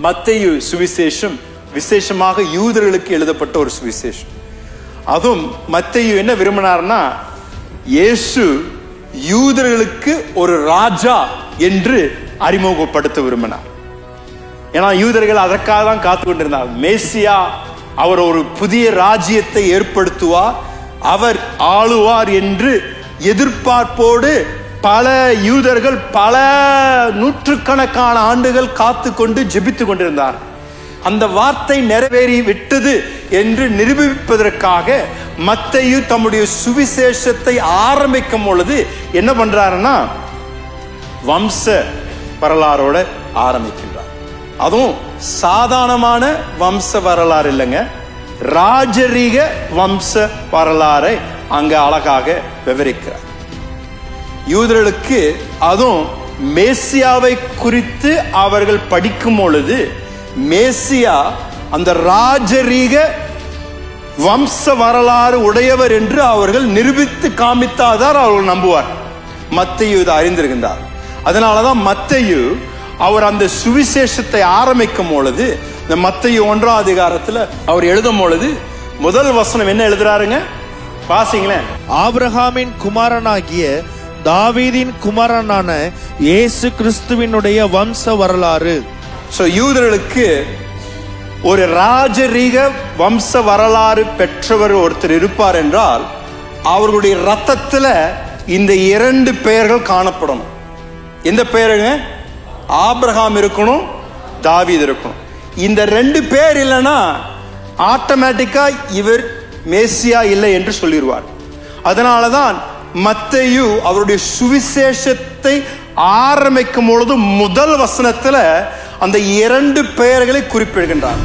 மத்தேயு சுவிசேஷம் விசேஷமாக யூதர்களுக்கு எழுதப்பட்ட ஒரு சுவிசேஷம். அதுவும் மத்தேயு என்ன விரும்பினார்னா, இயேசு யூதர்களுக்கு ஒரு ராஜா என்று அறிமுகப்படுத்த விரும்பினார். ஏன்னா யூதர்கள் அதற்காக தான் காத்து கொண்டிருந்தார். மேசியா அவர் ஒரு புதிய ராஜ்யத்தை ஏற்படுத்துவார், அவர் ஆளுவார் என்று எதிர்பார்ப்போடு பல யூதர்கள் பல நூற்றுக்கணக்கான ஆண்டுகள் காத்து கொண்டு ஜெபித்து கொண்டிருந்தார். அந்த வார்த்தை நிறைவேறி விட்டது என்று நிரூபிப்பதற்காக மத்தேயு தம்முடைய சுவிசேஷத்தை ஆரம்பிக்கும் பொழுது என்ன பண்றாருன்னா, வம்ச வரலாறோட ஆரம்பிக்கின்றார். அதுவும் சாதாரணமான வம்ச வரலாறு இல்லைங்க, ராஜரீக வம்ச வரலாறை அங்க அழகாக விவரிக்கிறார். யூதர்களுக்கு அதுவும் மேசியாவை குறித்து அவர்கள் படிக்கும் பொழுது மேசியா அந்த ராஜரீக வம்ச வரலாறு உடையவர் என்று அவர்கள் நிரூபித்து காமித்தாதான் அவர்கள் நம்புவார். மத்தேயு இதை அறிந்திருக்கின்றார். அதனாலதான் மத்தேயு அவர் அந்த சுவிசேஷத்தை ஆரம்பிக்கும் பொழுது, இந்த மத்தேயு 1ஆம் அதிகாரத்துல அவர் எழுதும் பொழுது முதல் வசனம் என்ன எழுதுறாருங்க, வாசிங்களேன். ஆபிரகாமின் குமாரனாகிய தாவீதின் குமாரனான இயேசு கிறிஸ்துவினுடைய வம்ச வரலாறு. யூதர்களுக்கு ஒரு ராஜரீக வம்ச வரலாறு பெற்றவர் ஒருத்தர் இருப்பார் என்றால் அவர்களுடைய ரத்தத்துல இந்த 2 பெயர்கள் காணப்படும். எந்த பெயருங்க? ஆபிரகாம் இருக்கணும், தாவீது இருக்கணும். இந்த 2 பேர் இல்லைன்னா ஆட்டோமேட்டிக்கா இவர் மேசியா இல்லை என்று சொல்லிடுவார். அதனாலதான் மத்தேயு அவருடைய சுவிசேஷத்தை ஆரம்பிக்கும் பொழுது முதல் வசனத்துல அந்த 2 பெயர்களை குறிப்பிடுகின்றார்.